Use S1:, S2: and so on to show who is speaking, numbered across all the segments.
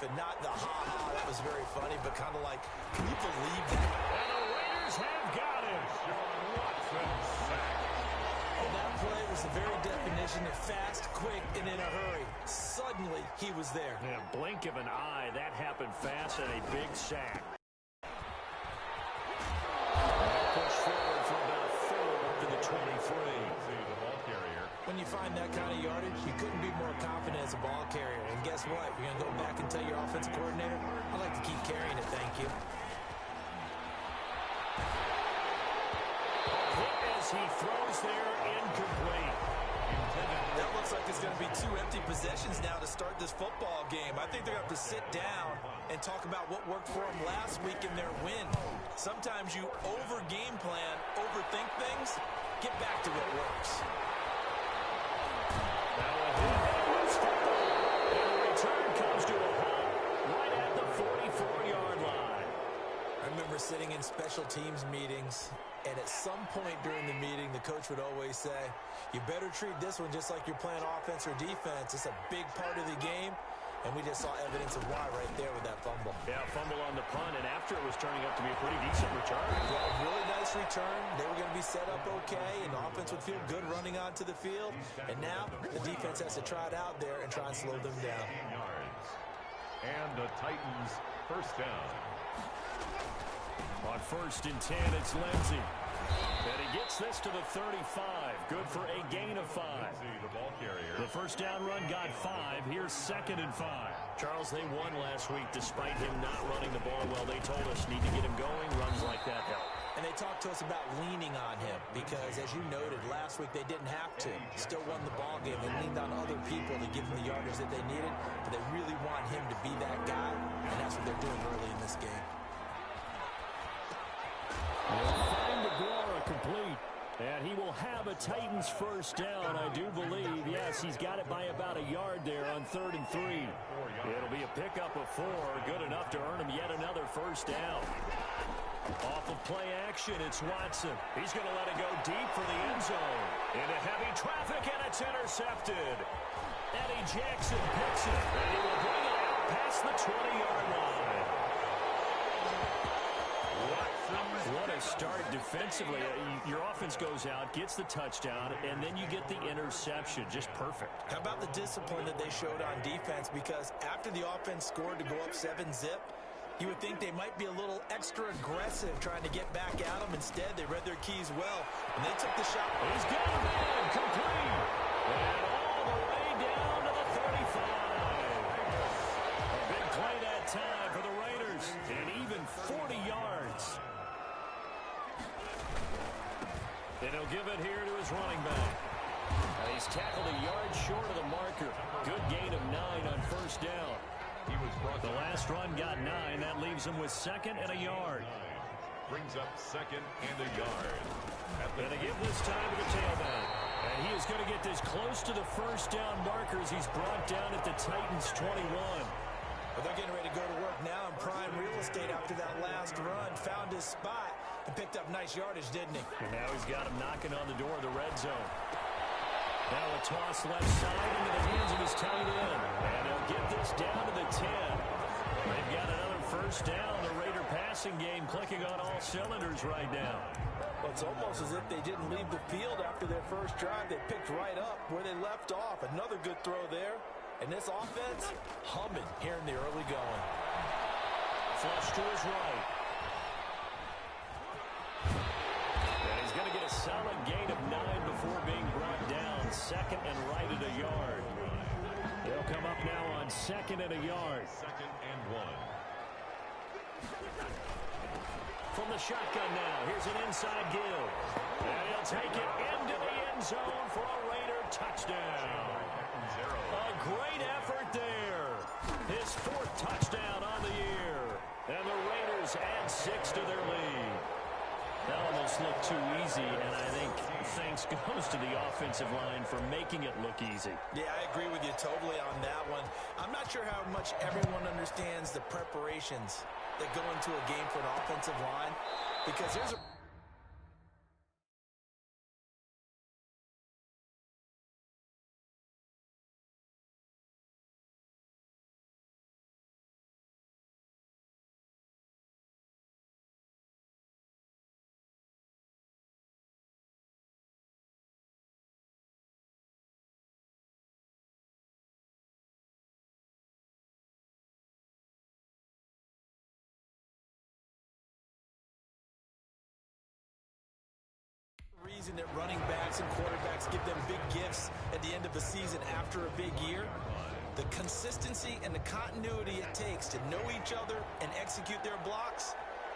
S1: laugh, and not the ha-ha, that was very funny, but kind of like, can you believe that?
S2: And the Raiders have got him.
S1: Oh, that play was the very definition of fast, quick, and in a hurry. Suddenly, he was there.
S2: In a blink of an eye, that happened fast, and a big sack. Push forward for about 4 up to the 23.
S1: When you find that kind of yardage, you couldn't be more confident as a ball carrier. And guess what? You're going to go back and tell your offensive coordinator, I'd like to keep carrying it, thank you.
S2: Hit as he throws there, incomplete.
S1: That looks like it's going to be 2 empty possessions now to start this football game. I think they're going to have to sit down and talk about what worked for them last week in their win. Sometimes you over-game plan, overthink things, get back to what works.
S2: Now a hit and loose football. And the return comes to a halt right at the 44-yard line.
S1: I remember sitting in special teams meetings, and at some point during the meeting, the coach would always say, you better treat this one just like you're playing offense or defense. It's a big part of the game, and we just saw evidence of why right there with that fumble.
S2: Yeah, fumble on the punt, and after it was turning up to be a pretty decent return.
S1: Yeah, really nice return. They were going to be set up okay, and the offense would feel good running onto the field. And now the defense has to try it out there and try and slow them down.
S3: And the Titans first down.
S2: On 1st and 10, it's Lindsey. And he gets this to the 35. Good for a gain of 5. The first down run got 5. Here's 2nd and 5. Charles, they won last week despite him not running the ball well. They told us need to get him going. Runs like that help.
S1: And they talked to us about leaning on him because, as you noted, last week they didn't have to. Still won the ball game. They leaned on other people to give them the yardage that they needed, but they really want him to be that guy, and that's what they're doing early in this game.
S2: Find Aguara complete. And he will have a Titans first down, I do believe. Yes, he's got it by about a yard there on 3rd and 3. It'll be a pickup of 4. Good enough to earn him yet another first down. Off of play action, it's Watson. He's going to let it go deep for the end zone. Into heavy traffic, and it's intercepted. Eddie Jackson picks it, and he will bring it out past the 20-yard line. What a start defensively. Your offense goes out, gets the touchdown, and then you get the interception. Just perfect.
S1: How about the discipline that they showed on defense? Because after the offense scored to go up 7-zip, you would think they might be a little extra aggressive trying to get back at them. Instead, they read their keys well, and they took the shot.
S2: He's got a man complete. And all the way down to the 35. A big play that time for the Raiders. And even 40 yards. And he'll give it here to his running back. He's tackled a yard short of the marker. Good gain of 9 on first down. The last run got 9. That leaves him with 2nd and a yard.
S3: Brings up 2nd and a yard.
S2: And they give this time to the tailback. And he is going to get this close to the first down markers. He's brought down at the Titans 21.
S1: But they're getting ready to go to work now in prime real estate after that last run. Found his spot and picked up nice yardage, didn't he?
S2: And now he's got him knocking on the door of the red zone. Now a toss left side into the hands of his tight end. And he'll get this down to the 10. They've got another first down. The Raider passing game clicking on all cylinders right now.
S1: Well, it's almost as if they didn't leave the field after their first drive. They picked right up where they left off. Another good throw there. And this offense, humming here in the early going.
S2: Flush to his right. And he's going to get a solid gain of 9 before being brought down. 2nd and right at a yard. They'll come up now on 2nd and a yard.
S3: 2nd and 1.
S2: From the shotgun now, here's an inside give. And he'll take it into the end zone for a Raider touchdown. A great effort there. His 4th touchdown on the year. And the Raiders add 6 to their lead. That almost looked too easy, and I think thanks goes to the offensive line for making it look easy.
S1: Yeah, I agree with you totally on that one. I'm not sure how much everyone understands the preparations that go into a game for an offensive line, because there's a reason that running backs and quarterbacks give them big gifts at the end of the season after a big year? The consistency and the continuity it takes to know each other and execute their blocks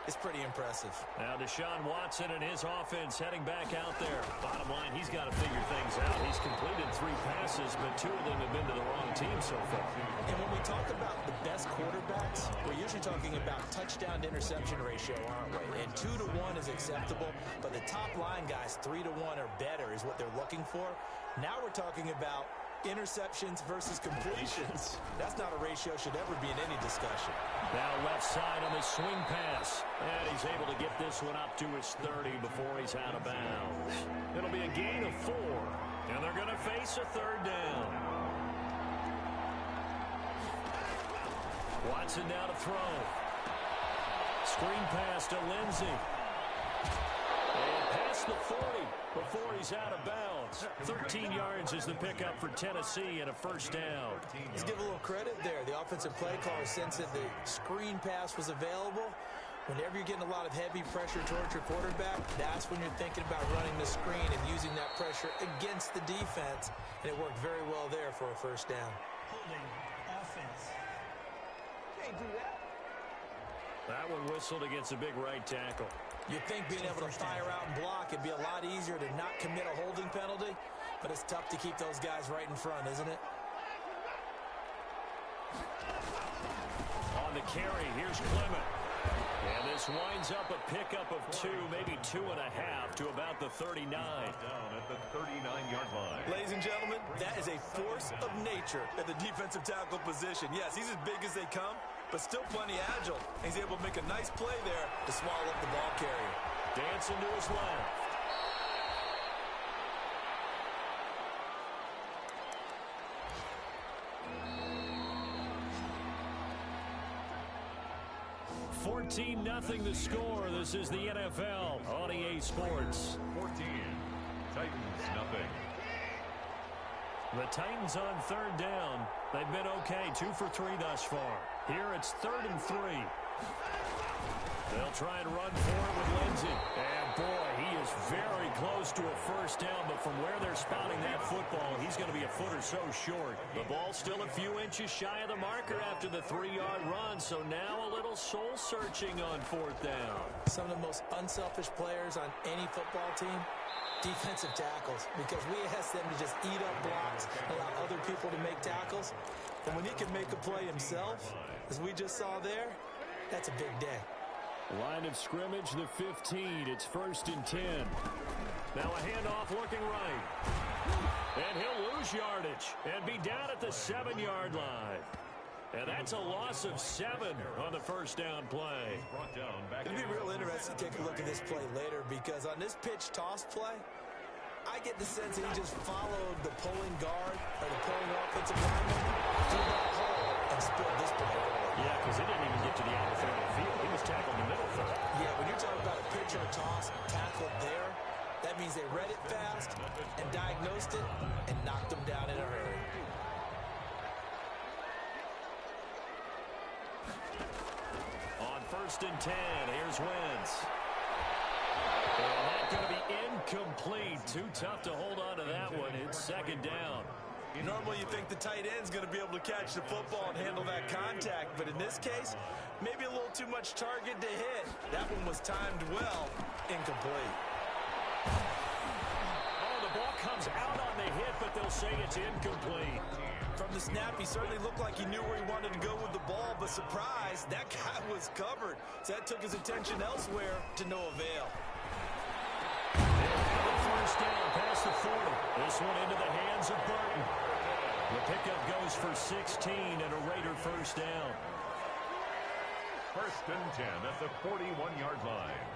S1: is pretty impressive.
S2: Now Deshaun Watson and his offense heading back out there. Bottom line, he's got to figure things out. He's completed 3 passes, but 2 of them have been to the wrong team so far.
S1: And when we talk about the best quarterbacks, we're usually talking about touchdown to interception ratio, aren't we? And 2 to 1 is acceptable, but the top line guys, 3 to 1 or better is what they're looking for. Now we're talking about interceptions versus completions. That's not a ratio should ever be in any discussion.
S2: Now left side on the swing pass. And he's able to get this one up to his 30 before he's out of bounds. It'll be a gain of 4. And they're going to face a 3rd down. Watson now to throw. Screen pass to Lindsey. And past the 40 before he's out of bounds. 13 yards is the pickup for Tennessee and a 1st down.
S1: Let's give a little credit there. The offensive play caller sensed that the screen pass was available. Whenever you're getting a lot of heavy pressure towards your quarterback, that's when you're thinking about running the screen and using that pressure against the defense. And it worked very well there for a 1st down.
S4: Holding offense. Can't do that.
S2: That one whistled against a big right tackle.
S1: You'd think being able to fire out and block it'd be a lot easier to not commit a holding penalty, but it's tough to keep those guys right in front, isn't it?
S2: On the carry, here's Clement. And this winds up a pickup of 2, maybe 2.5 to about the 39.
S3: Down at the 39-yard line.
S1: Ladies and gentlemen, that is a force of nature at the defensive tackle position. Yes, he's as big as they come, but still plenty agile. He's able to make a nice play there to swallow up the ball carrier.
S2: Dancing to his left. (14-0) the score. This is the NFL on EA Sports.
S3: 14. Titans, nothing.
S2: The Titans on 3rd down. They've been okay, 2 for 3 thus far. Here it's 3rd and 3. They'll try and run for it with Lindsey. And boy, he is very close to a 1st down, but from where they're spotting that football, he's going to be a foot or so short. The ball's still a few inches shy of the marker after the 3-yard run, so now a little soul-searching on 4th down.
S1: Some of the most unselfish players on any football team, defensive tackles, because we ask them to just eat up blocks, allow other people to make tackles. And when he can make a play himself, as we just saw there, that's a big day.
S2: Line of scrimmage, the 15. It's 1st and 10. Now a handoff looking right. And he'll lose yardage and be down at the 7-yard line. And that's a loss of 7 on the 1st down play.
S1: It'll be real interesting to take a look at this play later, because on this pitch toss play, I get the sense that he just followed the pulling guard or the pulling offensive lineman through that hole and spilled this play early.
S2: Yeah, because it didn't even get to the outer third of the field. He was tackled in the middle third.
S1: Yeah, when you're talking about a pitch or a toss tackled there, that means they read it fast and diagnosed it and knocked them down in a hurry.
S2: On 1st and 10, here's Wentz. And that's going to be incomplete. Too tough to hold on to that one. It's 2nd down.
S1: Normally you think the tight end's going to be able to catch the football and handle that contact, but in this case, maybe a little too much target to hit. That one was timed well, incomplete.
S2: Oh, the ball comes out on the hit, but they'll say it's incomplete.
S1: From the snap, he certainly looked like he knew where he wanted to go with the ball, but surprise, that guy was covered. So that took his attention elsewhere to no avail.
S2: First down past the 40. This one into the hands of Burton. The pickup goes for 16 and a Raider 1st down.
S3: 1st and 10 at the 41-yard line.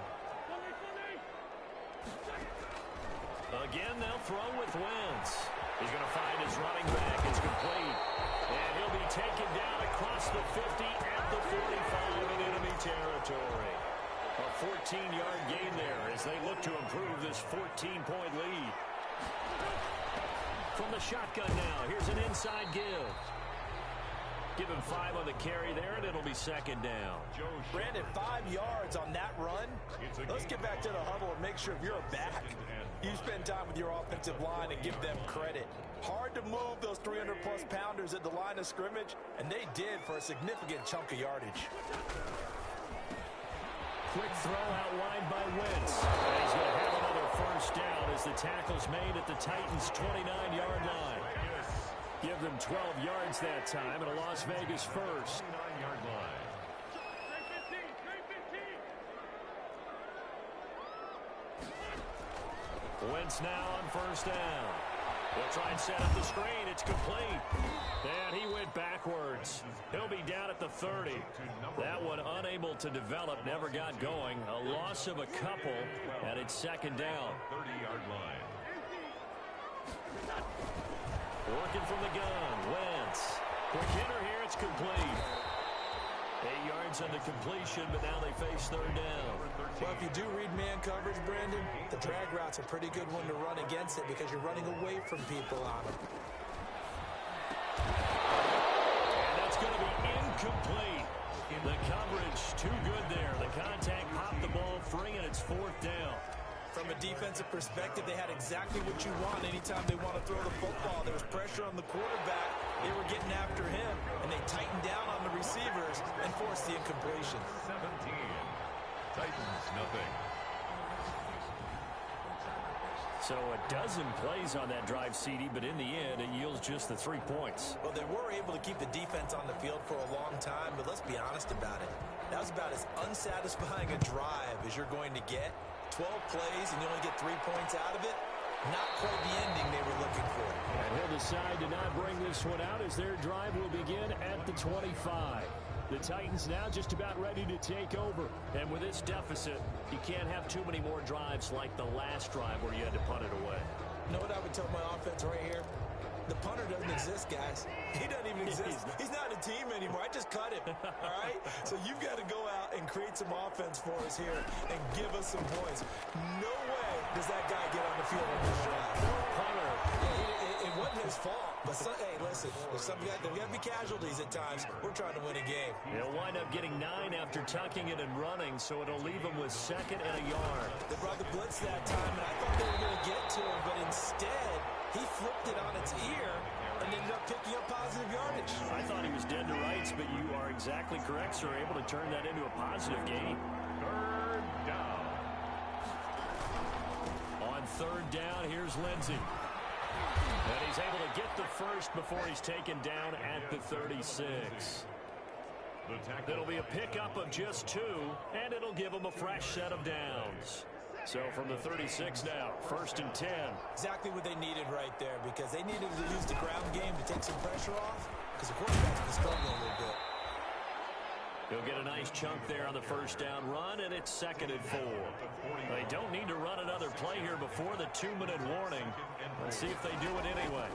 S2: Again, they'll throw with Wentz. He's going to find his running back. It's complete. And he'll be taken down across the 50 at the 45 in enemy territory. A 14-yard gain there as they look to improve this 14-point lead. From the shotgun now, here's an inside give. Give him 5 on the carry there, and it'll be second down.
S1: Brandon, 5 yards on that run. Let's get back to the huddle and make sure if you're a back, you spend time with your offensive line and give them credit. Hard to move those 300-plus pounders at the line of scrimmage, and they did for a significant chunk of yardage.
S2: Quick throw out wide by Wentz. And he's going to have another first down as the tackle's made at the Titans' 29-yard line. Give them 12 yards that time, and a Las Vegas first.
S3: 29-yard line.
S2: Wentz now on first down. They'll try and set up the screen. It's complete. And he went backwards. He'll be down at the 30. That one unable to develop, never got going. A loss of a couple, and it's second down.
S3: 30-yard line.
S2: Working from the gun, Wentz. Quick hitter here, it's complete. 8 yards on the completion, but now they face third down.
S1: Well, if you do read man coverage, Brandon, the drag route's a pretty good one to run against it because you're running away from people on them.
S2: And that's going to be incomplete. The coverage, too good there. The contact popped the ball free, and it's fourth down.
S1: From a defensive perspective, they had exactly what you want anytime they want to throw the football. There was pressure on the quarterback. They were getting after him, and they tightened down on the receivers and forced the incompletion.
S3: 17. Titans, nothing.
S2: So a dozen plays on that drive, CD, but in the end, it yields just the 3 points.
S1: Well, they were able to keep the defense on the field for a long time, but let's be honest about it. That was about as unsatisfying a drive as you're going to get. 12 plays, and you only get 3 points out of it. Not quite the ending they were looking for.
S2: And he'll decide to not bring this one out as their drive will begin at the 25. The Titans now just about ready to take over. And with this deficit, you can't have too many more drives like the last drive where you had to punt it away.
S1: You know what I would tell my offense right here? The punter doesn't exist, guys. He doesn't even exist. He's not a team anymore. I just cut him, all right? So you've got to go out and create some offense for us here and give us some points. No way does that guy get on the field on this drive. Punter, it wasn't his fault. But, hey, listen, there's got to be casualties at times. We're trying to win a game.
S2: He'll wind up getting 9 after tucking it and running, so it'll leave him with second and a yard.
S1: They brought the blitz that time, and I thought they were going to get to him, but instead, he flipped it on its ear and ended up picking up positive yardage.
S2: I thought he was dead to rights, but you are exactly correct, sir. Able to turn that into a positive gain.
S3: Third down.
S2: On third down, here's Lindsey. And he's able to get the first before he's taken down at the 36. It'll be a pickup of just 2, and it'll give him a fresh set of downs. So from the 36 now, first and 10.
S1: Exactly what they needed right there, because they needed to use the ground game to take some pressure off, because the quarterback's been struggling a little bit.
S2: He'll get a nice chunk there on the first down run, and it's second and 4. They don't need to run another play here before the 2-minute warning. Let's see if they do it anyway.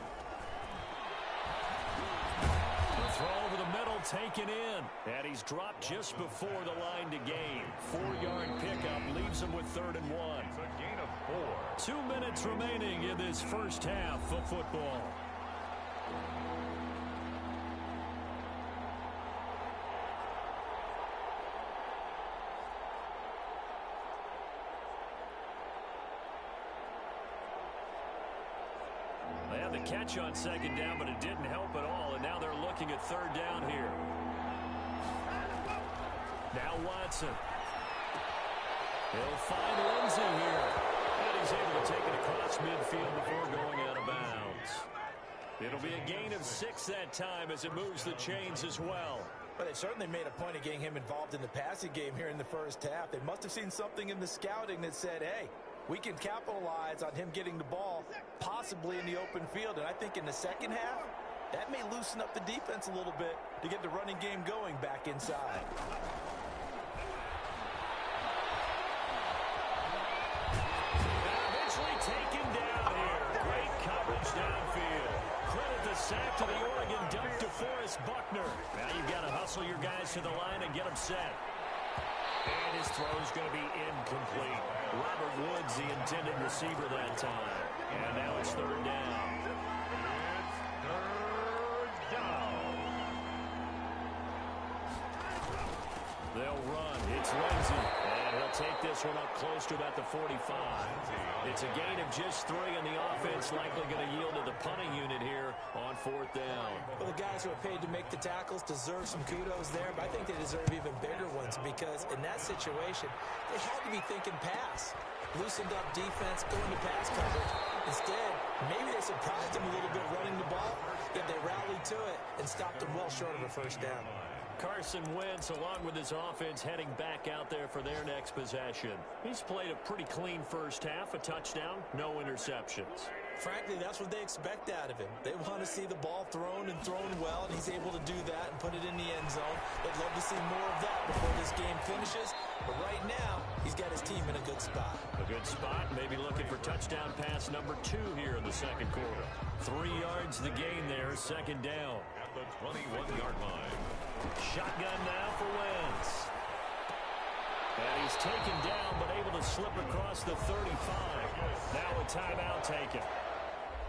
S2: The throw over the middle, taken in. And he's dropped just before the line to gain. 4-yard pickup leaves him with third and 1.
S3: It's a gain of 4.
S2: 2 minutes remaining in this first half of football. They had the catch on second down, but it didn't help at all, and now they're looking at third down here. Now Watson. He'll find Lindsey here. And he's able to take it across midfield before going out of bounds. It'll be a gain of 6 that time as it moves the chains as well.
S1: But they certainly made a point of getting him involved in the passing game here in the first half. They must have seen something in the scouting that said, hey, we can capitalize on him getting the ball possibly in the open field. And I think in the second half, that may loosen up the defense a little bit to get the running game going back inside.
S2: Eventually taken down here. Great coverage downfield. Credit the sack to the Oregon dump to Forrest Buckner. Now you've got to hustle your guys to the line and get them set. And his throw's going to be incomplete. Robert Woods, the intended receiver that time. And now it's third down.
S3: It's third down.
S2: They'll run. It's Lindsey. And he'll take this one up close to about the 45. It's a gain of just 3, and the offense likely going to yield to the punting unit here on 4th down.
S1: Well, the guys who are paid to make the tackles deserve some kudos there, but I think they deserve even bigger ones because in that situation, they had to be thinking pass. Loosened up defense, going to pass coverage. Instead, maybe they surprised him a little bit running the ball, yet they rallied to it and stopped them well short of a first down.
S2: Carson Wentz, along with his offense, heading back out there for their next possession. He's played a pretty clean first half, a touchdown, no interceptions.
S1: Frankly, that's what they expect out of him. They want to see the ball thrown and thrown well, and he's able to do that and put it in the end zone. They'd love to see more of that before this game finishes, but right now, he's got his team in a good spot.
S2: A good spot, maybe looking for touchdown pass number 2 here in the second quarter. 3 yards the gain there, second down.
S3: At the 21-yard line.
S2: Shotgun now for Wentz. And he's taken down, but able to slip across the 35. Now a timeout taken.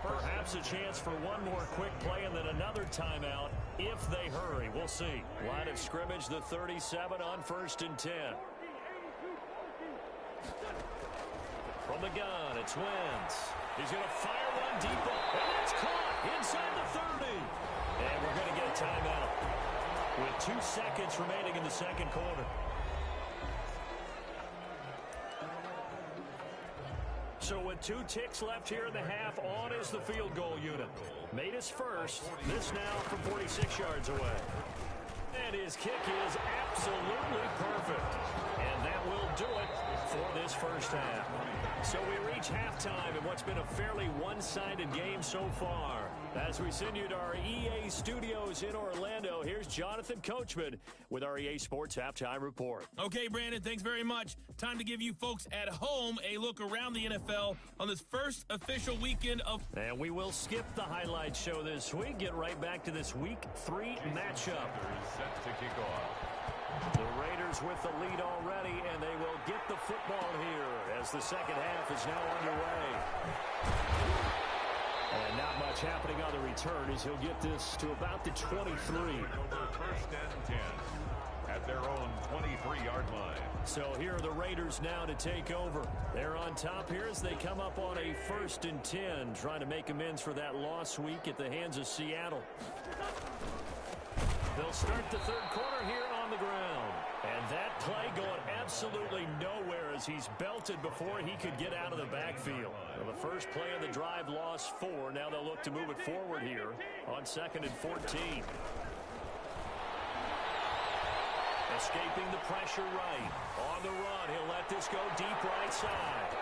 S2: Perhaps a chance for one more quick play and then another timeout if they hurry. We'll see. Line of scrimmage, the 37 on 1st and 10. From the gun, it's Wentz. He's going to fire one deep, and it's caught inside the 30. And we're going to get a timeout with 2 seconds remaining in the second quarter. So with 2 ticks left here in the half, on is the field goal unit. Made his first. This now from 46 yards away. And his kick is absolutely perfect. And that will do it for this first half. So we reach halftime in what's been a fairly one-sided game so far. As we send you to our EA studios in Orlando, here's Jonathan Coachman with our EA Sports Halftime Report.
S5: Okay, Brandon, thanks very much. Time to give you folks at home a look around the NFL on this first official weekend of...
S2: And we will skip the highlight show this week. Get right back to this Week 3 matchup.
S3: Set to kick off.
S2: The Raiders with the lead already, and they will get the football here as the second half is now underway. And not much happening on the return as he'll get this to about the 23.
S3: Over 1st and 10 at their own 23-yard line.
S2: So here are the Raiders now to take over. They're on top here as they come up on a 1st and 10, trying to make amends for that loss week at the hands of Seattle. They'll start the third quarter here on the ground. And that play going absolutely nowhere as he's belted before he could get out of the backfield. Well, the first play of the drive lost 4. Now they'll look to move it forward here on 2nd and 14. Escaping the pressure right. On the run, he'll let this go deep right side.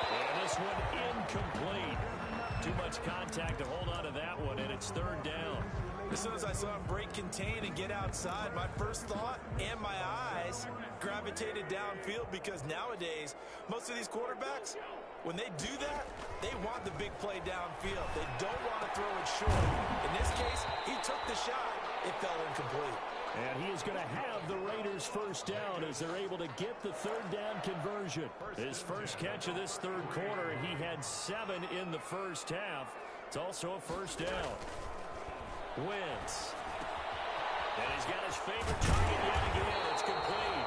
S2: And this one incomplete. Too much contact to hold on to that one, and it's 3rd down.
S1: As soon as I saw him break contain and get outside, my first thought and my eyes gravitated downfield because nowadays, most of these quarterbacks, when they do that, they want the big play downfield. They don't want to throw it short. In this case, he took the shot. It fell incomplete.
S2: And he is going to have the Raiders first down as they're able to get the 3rd down conversion. His first catch of this third quarter, he had 7 in the first half. It's also a first down. Wentz. And he's got his favorite target yet again. It's complete.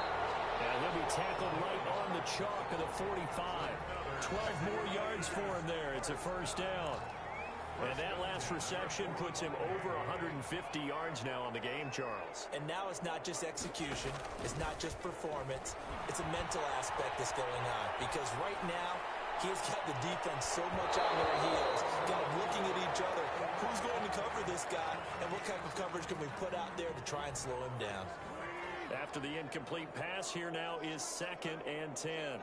S2: And he'll be tackled right on the chalk of the 45. 12 more yards for him there. It's a first down. And that last reception puts him over 150 yards now on the game, Charles.
S1: And now it's not just execution. It's not just performance. It's a mental aspect that's going on. Because right now, he's got the defense so much on their heels. Got them looking at each other. Who's going to cover this guy? And what type of coverage can we put out there to try and slow him down?
S2: After the incomplete pass, here now is 2nd and 10.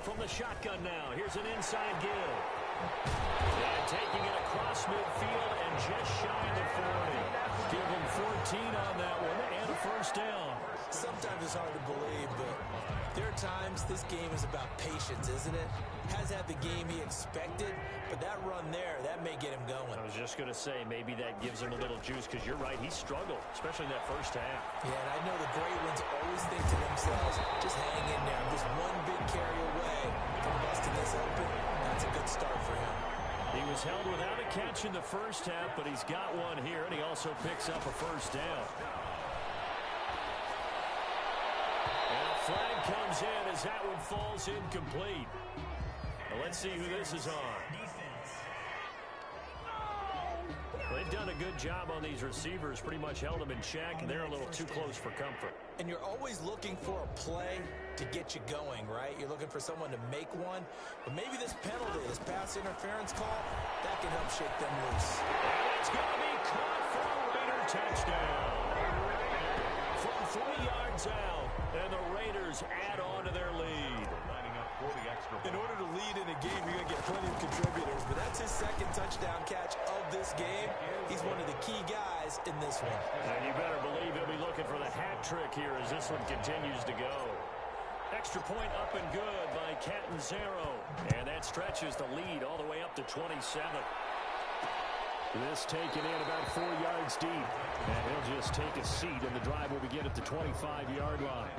S2: From the shotgun now, here's an inside give. And taking it across midfield and just shy of the 40. Give him 14 on that one and a first down.
S1: Sometimes it's hard to believe, but there are times this game is about patience, isn't it? Has had the game he expected, but that run there, that may get him going.
S2: I was just going to say, maybe that gives him a little juice, because you're right, he struggled, especially in that first half.
S1: Yeah, and I know the great ones always think to themselves, just hang in there. I'm just one big carry away from busting this open. That's a good start for him.
S2: He was held without a catch in the first half, but he's got one here, and he also picks up a first down. And a flag comes in as that one falls incomplete. Well, let's see who this is on. They've done a good job on these receivers, pretty much held them in check. They're a little too close for comfort.
S1: And you're always looking for a play to get you going, right? You're looking for someone to make one. But maybe this penalty, this pass interference call, that can help shake them loose.
S2: And it's going to be caught for a Raider touchdown. From 3 yards out, and the Raiders add on to their lead.
S1: In order to lead in a game, you're going to get plenty of contributors, but that's his second touchdown catch of this game. He's one of the key guys in this one.
S2: And you better believe he'll be looking for the hat trick here as this one continues to go. Extra point up and good by Catanzaro. And that stretches the lead all the way up to 27. This taken in about 4 yards deep. And he'll just take a seat, and the drive will begin at the 25-yard line.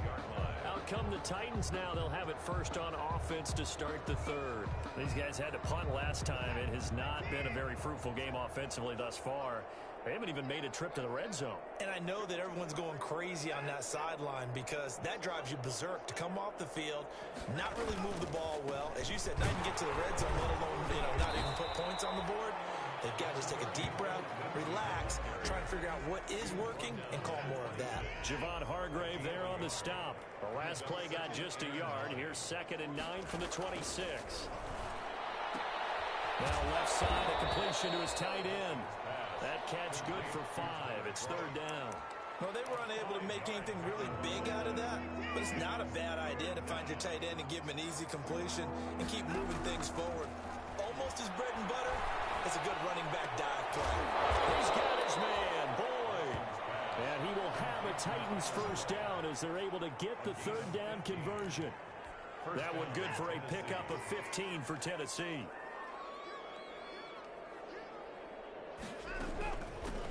S2: Out come the Titans now. They'll have it first on offense to start the third. These guys had to punt last time. It has not been a very fruitful game offensively thus far. They haven't even made a trip to the red zone.
S1: And I know that everyone's going crazy on that sideline because that drives you berserk to come off the field, not really move the ball well. As you said, not even get to the red zone, let alone, not even put points on the board. They've got to just take a deep breath, relax, try and figure out what is working, and call more of that.
S2: Javon Hargrave there on the stop. The last play got just a yard. Here's 2nd and 9 from the 26. Now left side, a completion to his tight end. That catch good for 5. It's 3rd down.
S1: Well, they were unable to make anything really big out of that, but it's not a bad idea to find your tight end and give him an easy completion and keep moving things forward. Almost his bread and butter. It's a good running back dive play.
S2: He's got his man, Boyd. And he will have a Titans first down as they're able to get the 3rd down conversion. That one good for a pickup of 15 for Tennessee.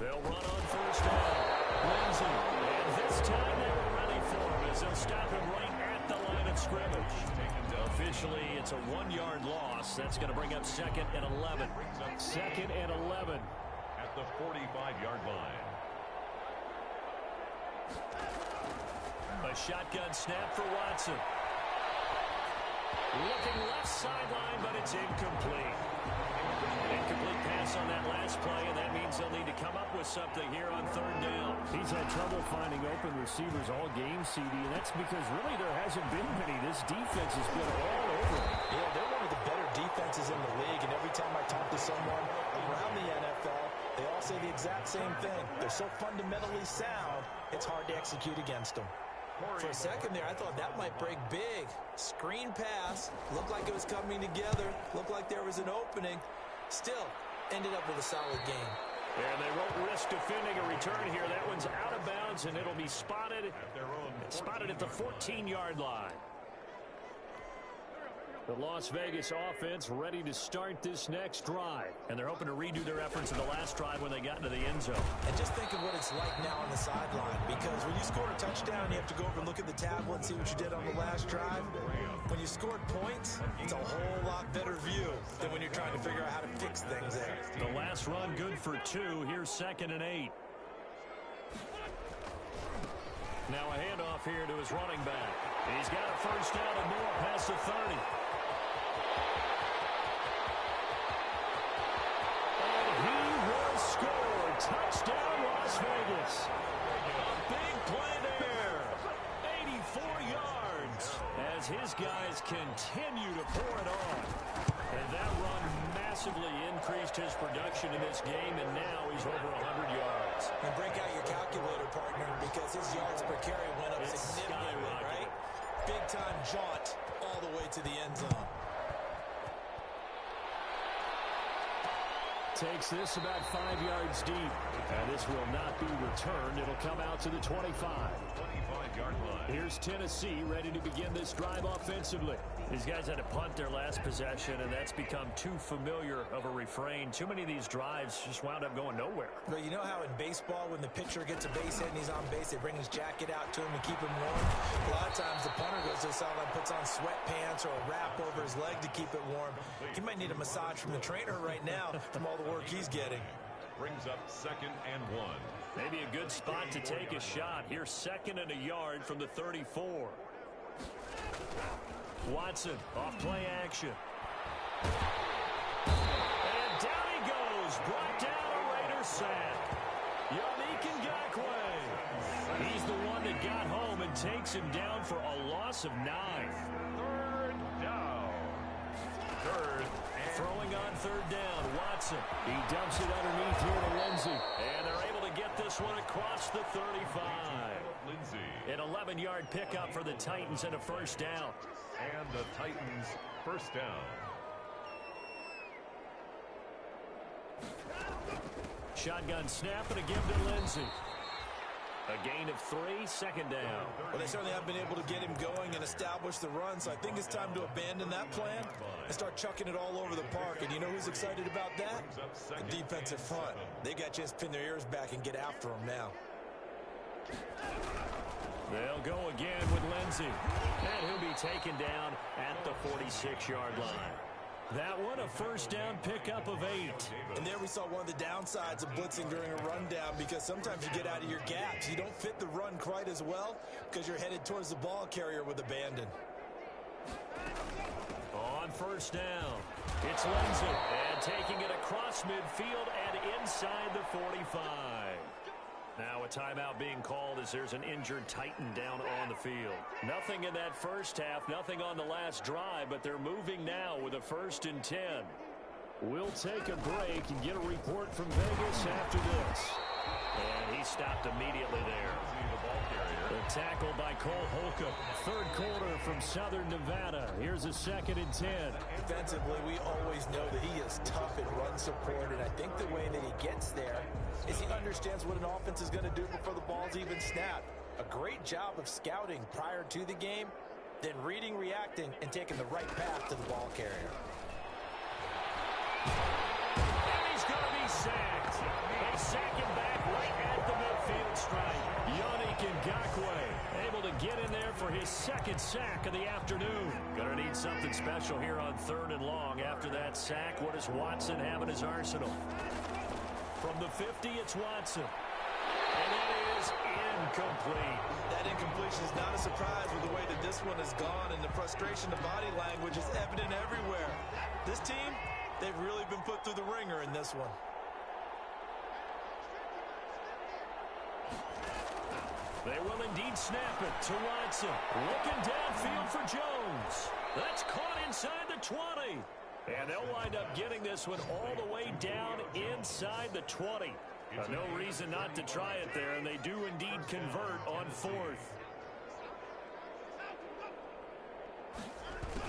S2: They'll run on first down. Lindsay. And this time they were ready for him as they'll stop him right at the line of scrimmage. Officially, it's a 1-yard loss. That's going to bring up 2nd and 11. 2nd and 11.
S3: At the 45-yard line.
S2: A shotgun snap for Watson. Looking left sideline, but it's incomplete. Incomplete pass on that last play, and that means they'll need to come up with something here on 3rd down.
S6: He's had trouble finding open receivers all game, CD, and that's because really there hasn't been many. This defense has been all over him.
S1: Yeah, they're one of the better defenses in the league, and every time I talk to someone around the NFL, they all say the exact same thing. They're so fundamentally sound, it's hard to execute against them. For a second there, I thought that might break big. Screen pass, looked like it was coming together, looked like there was an opening. Still, ended up with a solid game.
S2: And they won't risk defending a return here. That one's out of bounds, and it'll be spotted at the 14-yard line. The Las Vegas offense ready to start this next drive. And they're hoping to redo their efforts in the last drive when they got into the end zone.
S1: And just think of what it's like now on the sideline. Because when you score a touchdown, you have to go over and look at the tablet and see what you did on the last drive. When you scored points, it's a whole lot better view than when you're trying to figure out how to fix things there.
S2: The last run good for 2. Here's 2nd and 8. Now a handoff here to his running back. He's got a first down and more past the 30. Touchdown, Las Vegas. Big play there. 84 yards as his guys continue to pour it on. And that run massively increased his production in this game, and now he's over 100 yards.
S1: And break out your calculator, partner, because his yards per carry went up significantly, right? Big-time jaunt all the way to the end zone.
S2: takes this about 5 yards deep. And this will not be returned. It'll come out to the 25.
S3: 25-yard line.
S2: Here's Tennessee ready to begin this drive offensively. These guys had to punt their last possession, and that's become too familiar of a refrain. Too many of these drives just wound up going nowhere.
S1: Well, you know how in baseball, when the pitcher gets a base hit and he's on base, they bring his jacket out to him to keep him warm? A lot of times the punter goes to the sideline, puts on sweatpants or a wrap over his leg to keep it warm. He might need a massage from the trainer right now from all the work he's getting.
S3: Brings up 2nd and 1.
S2: Maybe a good spot to take a shot. Here's 2nd and a yard from the 34. Watson off play action. And down he goes. Brought down a Raider sack. Yannick Ngakoue. He's the one that got home and takes him down for a loss of 9.
S3: 3rd down. 3rd and
S2: Throwing on 3rd down, Watson. He dumps it underneath here to Lindsey. And they're able to get this one across the 35.
S3: Lindsey.
S2: An 11-yard pickup for the Titans and a 1st down.
S3: And the Titans 1st down.
S2: Shotgun snap and a give to Lindsey. A gain of 3, 2nd down.
S1: Well, they certainly have been able to get him going and establish the run, so I think it's time to abandon that plan and start chucking it all over the park. And you know who's excited about that? The defensive front. They got just pin their ears back and get after him now.
S2: They'll go again with Lindsey. And he'll be taken down at the 46-yard line. That one, a 1st down pickup of 8.
S1: And there we saw one of the downsides of blitzing during a rundown, because sometimes you get out of your gaps. You don't fit the run quite as well because you're headed towards the ball carrier with abandon.
S2: On 1st down, it's Lindsey. And taking it across midfield and inside the 45. Now a timeout being called as there's an injured Titan down on the field. Nothing in that first half, nothing on the last drive, but they're moving now with a 1st and 10. We'll take a break and get a report from Vegas after this. And he stopped immediately there. The tackle by Cole Holcomb. 3rd quarter from Southern Nevada. Here's a 2nd and 10.
S1: Defensively, we always know that he is tough in run support, and I think the way that he gets there is he understands what an offense is going to do before the ball's even snapped. A great job of scouting prior to the game, then reading, reacting, and taking the right path to the ball carrier.
S2: And he's going to be sacked. They sack him back right at the midfield stripe. Yannick Ngakoue able to get in there for his 2nd sack of the afternoon. Going to need something special here on 3rd and long. After that sack, what does Watson have in his arsenal? From the 50, it's Watson. And that is incomplete.
S1: That incompletion is not a surprise with the way that this one has gone, and the frustration, the body language is evident everywhere. This team, they've really been put through the ringer in this one.
S2: They will indeed snap it to Watson. Looking downfield for Jones. That's caught inside the 20. And they'll wind up getting this one all the way down inside the 20. No reason not to try it there, and they do indeed convert on 4th.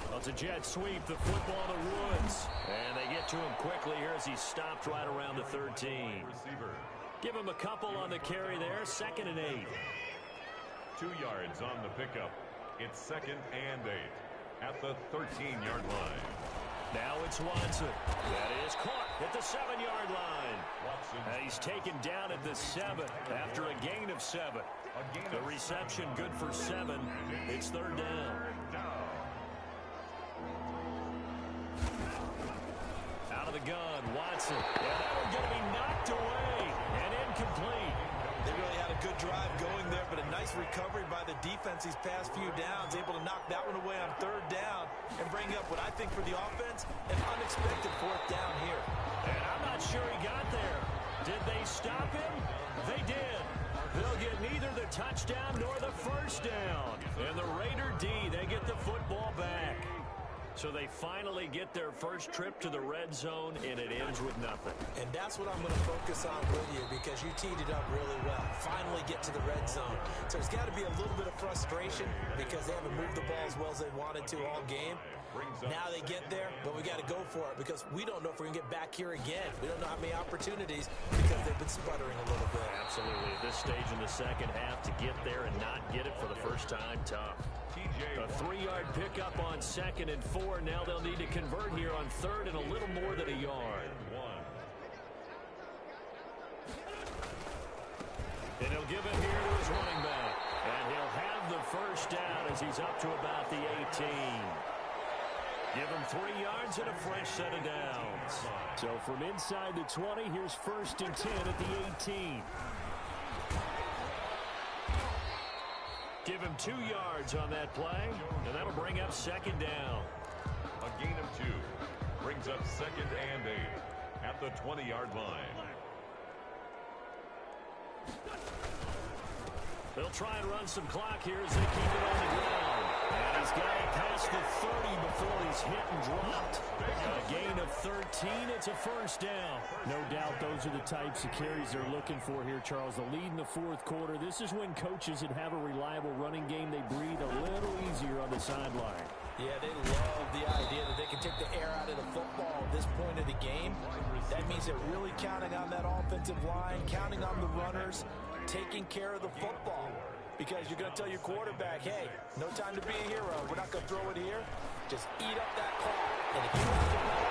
S2: Well, it's a jet sweep, the football to Woods. And they get to him quickly here as he's stopped right around the 13. Give him a couple on the carry there, 2nd and 8.
S3: 2 yards on the pickup. It's 2nd and 8 at the 13-yard line.
S2: Now it's Watson. That is caught at the 7-yard line.
S3: Watson.
S2: He's taken down at the 7 after a gain of 7. The reception good for 7. It's 3rd down. Out of the gun, Watson. Yeah, that one's going to be knocked away and incomplete.
S1: They really had a good drive going there, but a nice recovery by the defense these past few downs, able to knock that one away on 3rd down and bring up what I think for the offense, an unexpected 4th down here.
S2: And I'm not sure he got there. Did they stop him? They did. They'll get neither the touchdown nor the 1st down. And the Raider D, they get the football back. So they finally get their first trip to the red zone, and it ends with nothing.
S1: And that's what I'm going to focus on with you, because you teed it up really well. Finally get to the red zone. So there's got to be a little bit of frustration because they haven't moved the ball as well as they wanted to all game. Now they get there, but we got to go for it because we don't know if we're going to get back here again. We don't know how many opportunities because they've been sputtering a little bit.
S2: Absolutely. At this stage in the second half, to get there and not get it for the first time, tough. A 3-yard pickup on 2nd and 4. Now they'll need to convert here on 3rd and a little more than a yard. And he'll give it here to his running back. And he'll have the first down as he's up to about the 18. Give him 3 yards and a fresh set of downs. So from inside the 20, here's 1st and 10 at the 18. Give him 2 yards on that play, and that'll bring up 2nd down.
S3: A gain of 2 brings up 2nd and 8 at the 20-yard line.
S2: They'll try and run some clock here as they keep it on the ground. And he's got it past the 30 before he's hit and dropped. A gain of 13. It's a first down.
S6: No doubt those are the types of carries they're looking for here, Charles. The lead in the 4th quarter. This is when coaches that have a reliable running game, they breathe a little easier on the sideline.
S1: Yeah, they love the idea that they can take the air out of the football at this point of the game. That means they're really counting on that offensive line, counting on the runners, taking care of the football. Because you're going to tell your quarterback, hey, no time to be a hero. We're not going to throw it here. Just eat up that clock. And if you have the ball,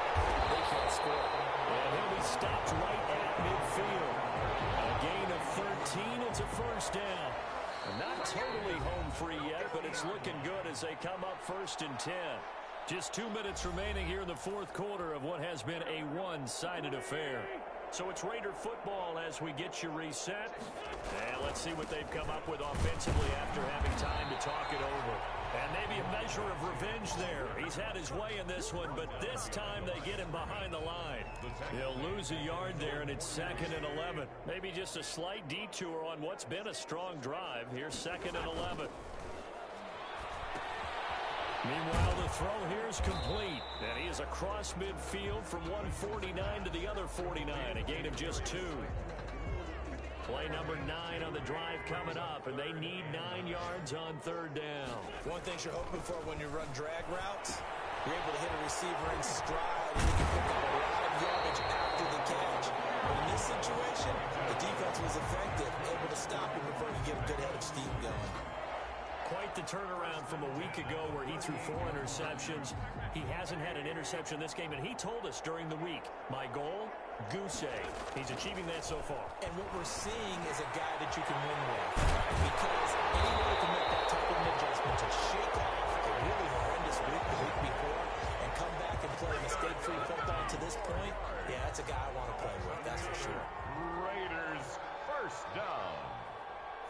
S1: they can't score.
S2: And he'll be stopped right at midfield. A gain of 13. It's a first down. Not totally home free yet, but it's looking good as they come up 1st and 10. Just 2 minutes remaining here in the 4th quarter of what has been a one-sided affair. So it's Raider football as we get you reset. And let's see what they've come up with offensively after having time to talk it over. And maybe a measure of revenge there. He's had his way in this one, but this time they get him behind the line. He'll lose a yard there, and it's 2nd and 11. Maybe just a slight detour on what's been a strong drive. Here's 2nd and 11. Meanwhile, the throw here is complete. And he is across midfield from 149 to the other 49. A gain of just 2. Play number 9 on the drive coming up, and they need 9 yards on 3rd down.
S1: One thing you're hoping for when you run drag routes, you're able to hit a receiver in stride, and you can pick up a lot of yardage after the catch. But in this situation, the defense was effective, able to stop him before he get a good head of steam going.
S2: Quite the turnaround from a week ago where he threw 4 interceptions. He hasn't had an interception this game, and he told us during the week, my goal, goose egg. He's achieving that so far.
S1: And what we're seeing is a guy that you can win with, because anyone can make that type of an adjustment to shake off a really horrendous week the week before and come back and play mistake-free football to this point, yeah, that's a guy I want to play with, that's for sure.
S3: Raiders first down.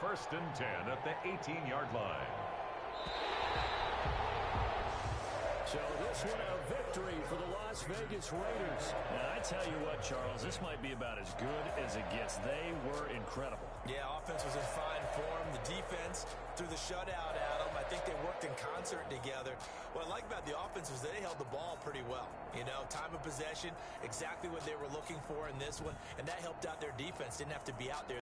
S3: 1st and 10 at the 18-yard line.
S2: So this one a victory for the Las Vegas Raiders. Now, I tell you what, Charles, this might be about as good as it gets. They were incredible.
S1: Yeah, offense was in fine form. The defense threw the shutout at them. I think they worked in concert together. What I like about the offense was they held the ball pretty well. You know, time of possession, exactly what they were looking for in this one, and that helped out their defense. Didn't have to be out there.